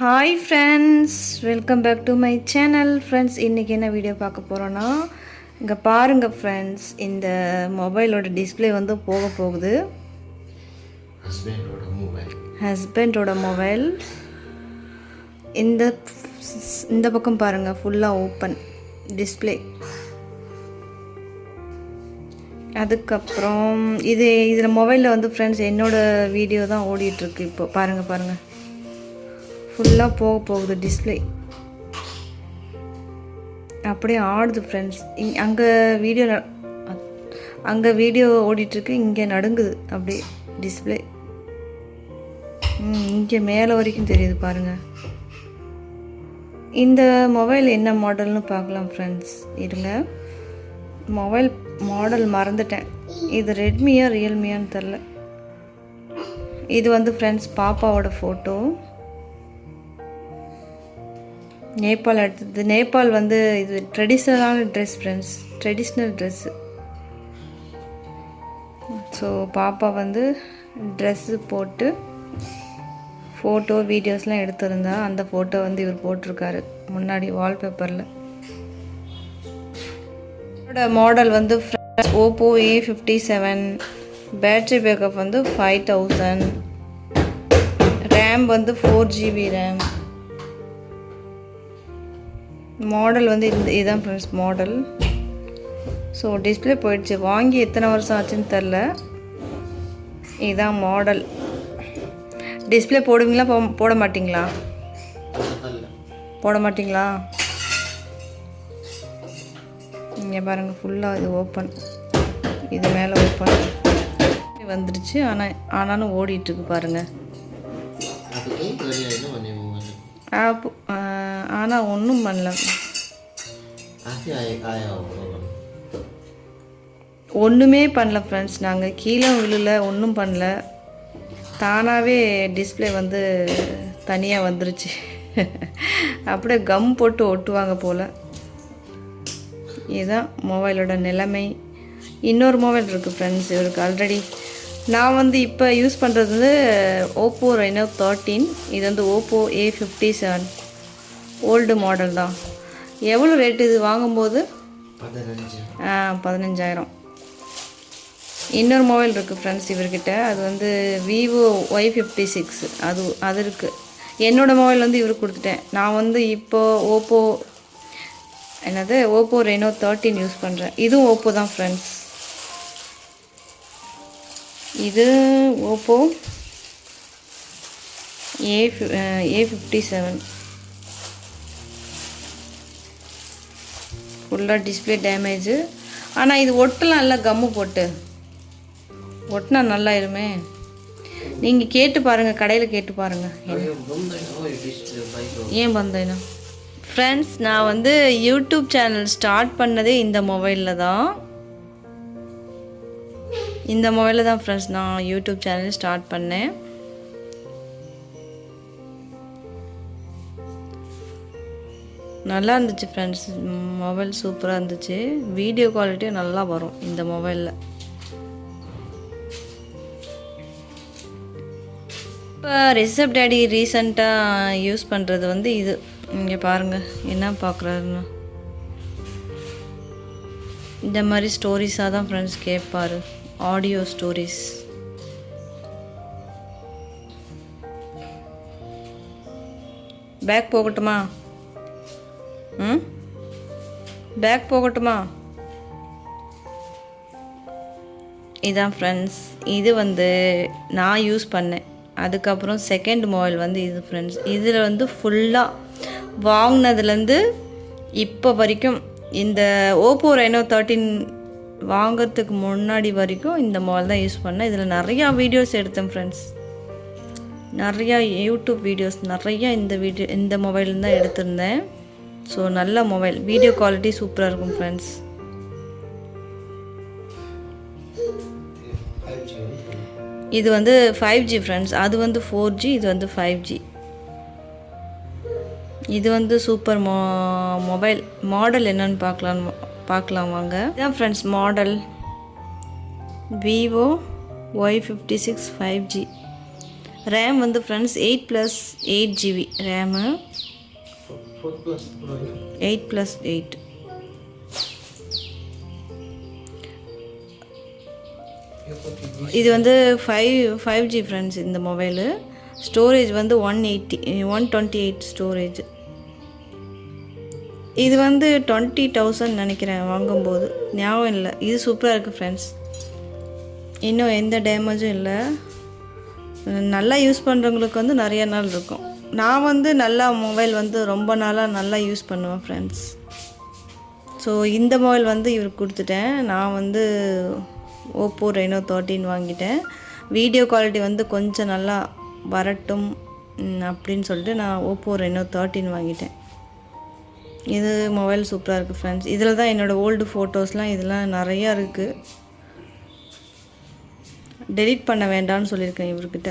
Hi friends, welcome back to my channel. Friends, இன்றைக்கி என்ன video பார்க்க போகிறோன்னா, இங்கே பாருங்கள் ஃப்ரெண்ட்ஸ், இந்த மொபைலோட டிஸ்பிளே வந்து போகுது. ஹஸ்பண்டோட மொபைல் இந்த பக்கம் பாருங்கள், ஃபுல்லாக ஓப்பன் டிஸ்பிளே. அதுக்கப்புறம் இதில் மொபைலில் வந்து ஃப்ரெண்ட்ஸ் என்னோடய வீடியோ தான் ஓடிட்டுருக்கு. இப்போ பாருங்கள் ஃபுல்லாக போகுது டிஸ்பிளே. அப்படியே ஆடுது ஃப்ரெண்ட்ஸ். அங்கே வீடியோ ஓடிட்டுருக்கு, இங்கே நடுங்குது அப்படியே டிஸ்பிளே. இங்கே மேலே வரைக்கும் தெரியுது பாருங்கள். இந்த மொபைல் என்ன மாடல்னு பார்க்கலாம் ஃப்ரெண்ட்ஸ். இருங்க, மொபைல் மாடல் மறந்துட்டேன். இது ரெட்மியா ரியல்மியான்னு தெரில. இது வந்து ஃப்ரெண்ட்ஸ் பாப்பாவோட ஃபோட்டோ. நேபாள் எடுத்தது. நேபாள் வந்து இது ட்ரெடிஷ்னலான dress friends, traditional dress. So பாப்பா வந்து ட்ரெஸ்ஸு போட்டு ஃபோட்டோ வீடியோஸ்லாம் எடுத்திருந்தா, அந்த ஃபோட்டோ வந்து இவர் போட்டிருக்காரு முன்னாடி வால்பேப்பரில். மாடல் வந்து ஓப்போ A57. பேட்ரி பேக்கப் வந்து 5000. ரேம் வந்து 4GB ரேம். மாடல் வந்து இதுதான் ஃப்ரெண்ட்ஸ் மாடல். ஸோ டிஸ்பிளே போயிடுச்சு. வாங்கி எத்தனை வருஷம் ஆச்சுன்னு தெரில. இதுதான் மாடல். டிஸ்பிளே போடுவீங்களா போட மாட்டிங்களா? போட மாட்டிங்களா? இங்கே பாருங்கள், ஃபுல்லாக இது ஓப்பன். இது மேலே ஓப்பன் வந்துடுச்சு. ஆனாலும் ஓடிட்டுருக்கு பாருங்கள். ஆனால் ஒன்றும் பண்ணல, ஒன்றுமே பண்ணல ஃப்ரெண்ட்ஸ். நாங்கள் கீழே விழுல, ஒன்றும் பண்ணல. தானாகவே டிஸ்பிளே வந்து தனியாக வந்துருச்சு. அப்படியே கம் போட்டு ஒட்டுவாங்க போல். இதுதான் மொபைலோட நிலைமை. இன்னொரு மொபைல் இருக்குது ஃப்ரெண்ட்ஸ் இவருக்கு ஆல்ரெடி. நான் வந்து இப்போ யூஸ் பண்ணுறது வந்து ஓப்போ ரெனோ 13. இது வந்து ஓப்போ A57 ஓல்டு மாடல் தான். எவ்வளோ ரேட்டு இது வாங்கும்போது? 15,000. இன்னொரு மொபைல் இருக்குது ஃப்ரெண்ட்ஸ் இவர்கிட்ட. அது வந்து விவோ Y56. அது இருக்குது. என்னோடய மொபைல் வந்து இவருக்கு கொடுத்துட்டேன். நான் வந்து இப்போது ஓப்போ ரெனோ 13 யூஸ் பண்ணுறேன். இதுவும் ஓப்போ தான் ஃப்ரெண்ட்ஸ். இது ஓப்போ A57. ஃபுல்லாக டிஸ்பிளே டேமேஜு. ஆனால் இது ஒட்டலாம் இல்லை, கம்மு போட்டு ஒட்டினா நல்லா இருமே. நீங்கள் கேட்டு பாருங்கள், கடையில் கேட்டு பாருங்கள். ஏன் பந்தேனா ஃப்ரெண்ட்ஸ், நான் வந்து யூடியூப் சேனல் ஸ்டார்ட் பண்ணதே இந்த மொபைலில் தான். இந்த மொபைலில் தான் ஃப்ரெண்ட்ஸ் நான் யூடியூப் சேனல் ஸ்டார்ட் பண்ணேன். நல்லா இருந்துச்சு ஃப்ரெண்ட்ஸ், மொபைல் சூப்பராக இருந்துச்சு. வீடியோ குவாலிட்டியும் நல்லா வரும் இந்த மொபைலில். இப்போ ரிஷப் டேடி ரீசண்டாக யூஸ் பண்ணுறது வந்து இது. இங்கே பாருங்கள் என்ன பார்க்குறாருன்னு. இந்த மாதிரி ஸ்டோரிஸாக தான் ஃப்ரெண்ட்ஸ் கேட்பார், ஆடியோ ஸ்டோரிஸ். பேக் போகட்டுமா? பேக் போகட்டுமா? இதான் ஃப்ரெண்ட்ஸ், இது வந்து நான் யூஸ் பண்ணேன். அதுக்கப்புறம் செகண்ட் மொபைல் வந்து இது ஃப்ரெண்ட்ஸ். இதில் வந்து ஃபுல்லாக வாங்கினதுலேருந்து இப்போ வரைக்கும், இந்த ஓப்போ ரெனோ 13 வாங்கிறதுக்கு முன்னாடி வரைக்கும் இந்த மொபைல் தான் யூஸ் பண்ணேன். இதில் நிறையா வீடியோஸ் எடுத்தேன் ஃப்ரெண்ட்ஸ். நிறையா யூடியூப் வீடியோஸ் நிறையா இந்த மொபைல் தான் எடுத்திருந்தேன். ஸோ நல்ல மொபைல், வீடியோ குவாலிட்டி சூப்பராக இருக்கும் ஃப்ரெண்ட்ஸ். இது வந்து 5G ஃப்ரெண்ட்ஸ். அது வந்து 4G, இது வந்து 5G. இது வந்து சூப்பர் மொபைல். மாடல் என்னன்னு பார்க்கலாம் வாங்க. இதான் friends model Vivo Y56 5G. RAM வந்து ஃப்ரெண்ட்ஸ் 8+8 GB ரேமு, 8+8. இது வந்து 5G ஃப்ரெண்ட்ஸ் இந்த மொபைலு. ஸ்டோரேஜ் வந்து 128 ஸ்டோரேஜ். இது வந்து 20,000 நினைக்கிறேன் வாங்கும்போது, ஞாபகம் இல்லை. இது சூப்பராக இருக்குது ஃப்ரெண்ட்ஸ், இன்னும் எந்த டேமேஜும் இல்லை. நல்லா யூஸ் பண்ணுறவங்களுக்கு வந்து நிறைய நாள் இருக்கும். நான் வந்து நல்லா மொபைல் வந்து ரொம்ப நாளாக நல்லா யூஸ் பண்ணுவேன் ஃப்ரெண்ட்ஸ். ஸோ இந்த மொபைல் வந்து இவருக்கு கொடுத்துட்டேன். நான் வந்து ஓப்போ ரெனோ 13 வாங்கிட்டேன். வீடியோ குவாலிட்டி வந்து கொஞ்சம் நல்லா வரட்டும் அப்படின்னு சொல்லிட்டு நான் ஓப்போ ரெனோ 13 வாங்கிட்டேன். இது மொபைல் சூப்பராக இருக்குது ஃப்ரெண்ட்ஸ். இதில் தான் என்னோடய ஓல்டு ஃபோட்டோஸ்லாம் இதெல்லாம் நிறையா இருக்குது. டெலீட் பண்ண வேண்டாம்னு சொல்லியிருக்கேன் இவர்கிட்ட.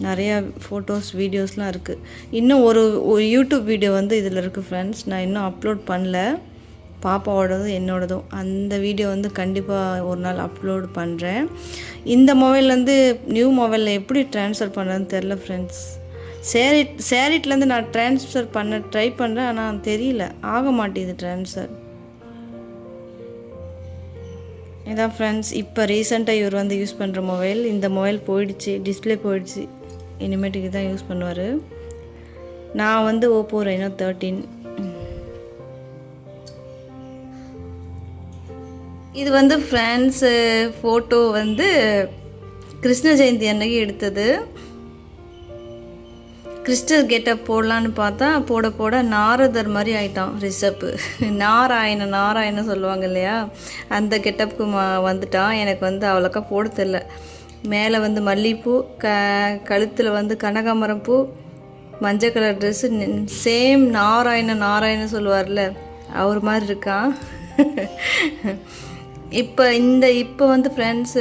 நிறையா ஃபோட்டோஸ் வீடியோஸ்லாம் இருக்குது. இன்னும் ஒரு யூடியூப் வீடியோ வந்து இதில் இருக்குது ஃப்ரெண்ட்ஸ், நான் இன்னும் அப்லோட் பண்ணல. பாப்பாவோடதும் என்னோடதும் அந்த வீடியோ வந்து கண்டிப்பாக ஒரு நாள் அப்லோட் பண்ணுறேன். இந்த மொபைல்லேருந்து நியூ மொபைலில் எப்படி ட்ரான்ஸ்ஃபர் பண்ணுறதுன்னு தெரில ஃப்ரெண்ட்ஸ். சேரிட்லேருந்து நான் ட்ரான்ஸ்ஃபர் பண்ண ட்ரை பண்ணுறேன், ஆனால் தெரியல, ஆக மாட்டேங்குது ட்ரான்ஸ்ஃபர். இதான் ஃப்ரெண்ட்ஸ், இப்போ ரீசெண்டாக இவர் வந்து யூஸ் பண்ணுற மொபைல். இந்த மொபைல் போயிடுச்சு, டிஸ்பிளே போயிடுச்சு. இனிமேட்டுக்கு தான் யூஸ் பண்ணுவார். நான் வந்து ஓப்போ ரெனோ 13. இது வந்து ஃப்ரெண்ட்ஸு ஃபோட்டோ வந்து கிருஷ்ண ஜெயந்தி அன்னைக்கு எடுத்தது. கிறிஸ்டல் கெட்டப் போடலான்னு பார்த்தா போட நாரதர் மாதிரி ஆயிட்டான் ரிஷப்பு. நாராயணன் சொல்லுவாங்க இல்லையா, அந்த கெட்டப்புக்கு வந்துட்டான். எனக்கு வந்து அவ்வளோக்கா போட தெரில. மேலே வந்து மல்லிகைப்பூ, கழுத்தில் வந்து கனகாமரம் பூ, மஞ்சள் கலர் ட்ரெஸ்ஸு, சேம் நாராயணன் சொல்லுவார்ல அவர் மாதிரி இருக்கான். இப்போ வந்து ஃப்ரெண்ட்ஸ்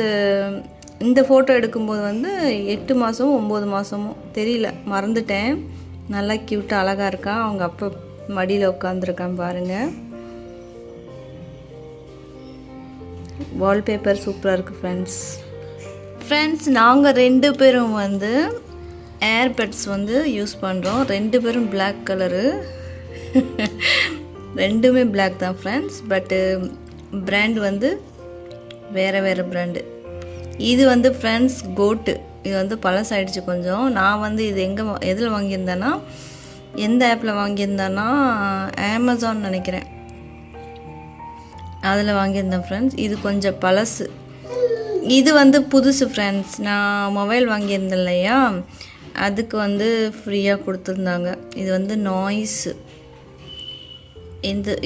இந்த ஃபோட்டோ எடுக்கும்போது வந்து 8 மாதமோ 9 மாதமோ தெரியல, மறந்துட்டேன். நல்லா க்யூட்டாக அழகாக இருக்கான். அவங்க அப்போ மடியில் உட்காந்துருக்கான் பாருங்கள். வால்பேப்பர் சூப்பராக இருக்குது ஃப்ரெண்ட்ஸ். நாங்கள் 2 பேரும் வந்து ஏர்பட்ஸ் வந்து யூஸ் பண்ணுறோம். 2 பேரும் பிளாக் கலரு. ரெண்டுமே பிளாக் தான் ஃப்ரெண்ட்ஸ். பட்டு பிராண்ட் வந்து வேறு பிராண்டு. இது வந்து ஃப்ரெண்ட்ஸ் கோட்டு. இது வந்து பழசாயிடுச்சு கொஞ்சம். நான் வந்து இது எதில் வாங்கியிருந்தேன்னா, எந்த ஆப்பில் வாங்கியிருந்தேன்னா அமேசான் நினைக்கிறேன், அதில் வாங்கியிருந்தேன் ஃப்ரெண்ட்ஸ். இது கொஞ்சம் பழசு. இது வந்து புதுசு ஃப்ரெண்ட்ஸ். நான் மொபைல் வாங்கியிருந்தேன் இல்லையா, அதுக்கு வந்து ஃப்ரீயாக கொடுத்துருந்தாங்க. இது வந்து நாய்ஸு.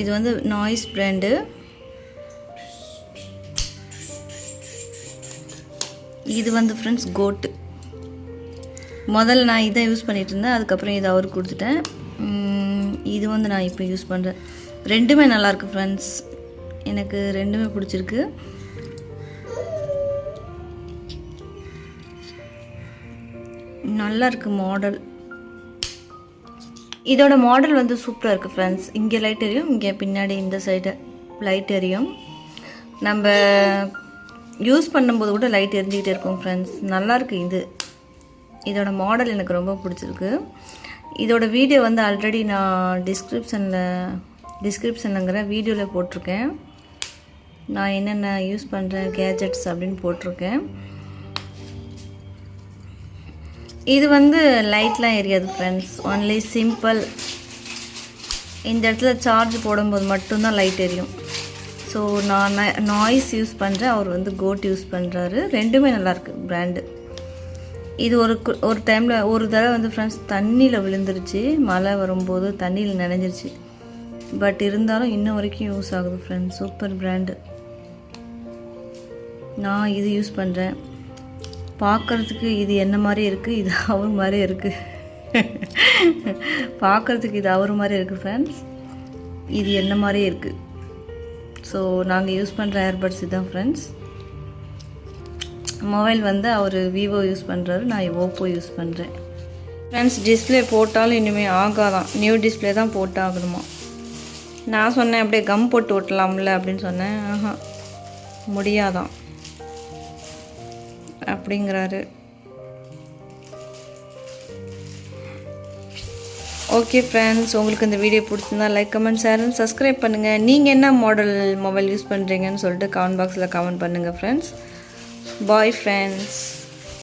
இது வந்து நாய்ஸ் பிராண்டு. இது வந்து ஃப்ரெண்ட்ஸ் கோட்டு. முதல்ல நான் இதை யூஸ் பண்ணிகிட்டு இருந்தேன், அதுக்கப்புறம் இதை அவருக்கு கொடுத்துட்டேன். இது வந்து நான் இப்போ யூஸ் பண்ணுறேன். ரெண்டுமே நல்லாயிருக்கு ஃப்ரெண்ட்ஸ், எனக்கு ரெண்டுமே பிடிச்சிருக்கு. நல்லா இருக்குது மாடல். இதோட மாடல் வந்து சூப்பராக இருக்குது ஃப்ரெண்ட்ஸ். இங்கே லைட் எரியும், இங்கே பின்னாடி இந்த சைடு லைட் எரியும். நம்ம யூஸ் பண்ணும்போது கூட லைட் எரிஞ்சிக்கிட்டே இருக்கும் ஃப்ரெண்ட்ஸ். நல்லாயிருக்கு. இதோட மாடல் எனக்கு ரொம்ப பிடிச்சிருக்கு. இதோட வீடியோ வந்து ஆல்ரெடி நான் டிஸ்கிரிப்ஷன்லங்கிற வீடியோவில் போட்டிருக்கேன். நான் என்னென்ன யூஸ் பண்ணுறேன் கேஜெட்ஸ் அப்படின்னு போட்டிருக்கேன். இது வந்து லைட்லாம் எரியாது ஃப்ரெண்ட்ஸ், ஒன்லி சிம்பிள். இந்த இடத்துல சார்ஜ் போடும்போது மட்டும்தான் லைட் எரியும். ஸோ நான் நாய்ஸ் யூஸ் பண்ணுறேன், அவர் வந்து கோட் யூஸ் பண்ணுறாரு. ரெண்டுமே நல்லாயிருக்கு பிராண்டு. இது ஒரு டைமில் ஒரு தடவை வந்து ஃப்ரெண்ட்ஸ் தண்ணியில் விழுந்துருச்சு, மழை வரும்போது தண்ணியில் நனைஞ்சிருச்சு. பட் இருந்தாலும் இன்ன வரைக்கும் யூஸ் ஆகுது ஃப்ரெண்ட்ஸ். Super brand. நான் இது யூஸ் பண்ணுறேன். பார்க்குறதுக்கு இது என்ன மாதிரி இருக்குது, இது அவர் மாதிரி இருக்குது. பார்க்குறதுக்கு இது அவர் மாதிரி இருக்குது ஃப்ரெண்ட்ஸ், இது என்ன மாதிரியே இருக்குது. ஸோ நாங்கள் யூஸ் பண்ணுற ஏர்பட்ஸ் இதுதான் ஃப்ரெண்ட்ஸ். மொபைல் வந்து அவர் விவோ யூஸ் பண்ணுறாரு, நான் ஓப்போ யூஸ் பண்ணுறேன் ஃப்ரெண்ட்ஸ். டிஸ்பிளே போட்டாலும் இனிமேல் ஆகாதான், நியூ டிஸ்பிளே தான் போட்டு ஆகணுமா. நான் சொன்னேன் அப்படியே கம் போட்டு ஓட்டலாம்ல அப்படின்னு சொன்னேன். ஆஹா முடியாதான் அப்படிங்கிறாரு. ஓகே ஃப்ரெண்ட்ஸ், உங்களுக்கு இந்த வீடியோ பிடிச்சிருந்தா like, comment, share and subscribe பண்ணுங்கள். நீங்கள் என்ன மாடல் மொபைல் யூஸ் பண்ணுறீங்கன்னு சொல்லிட்டு கமெண்ட் பாக்ஸில் கமெண்ட் பண்ணுங்கள் ஃப்ரெண்ட்ஸ். Bye friends.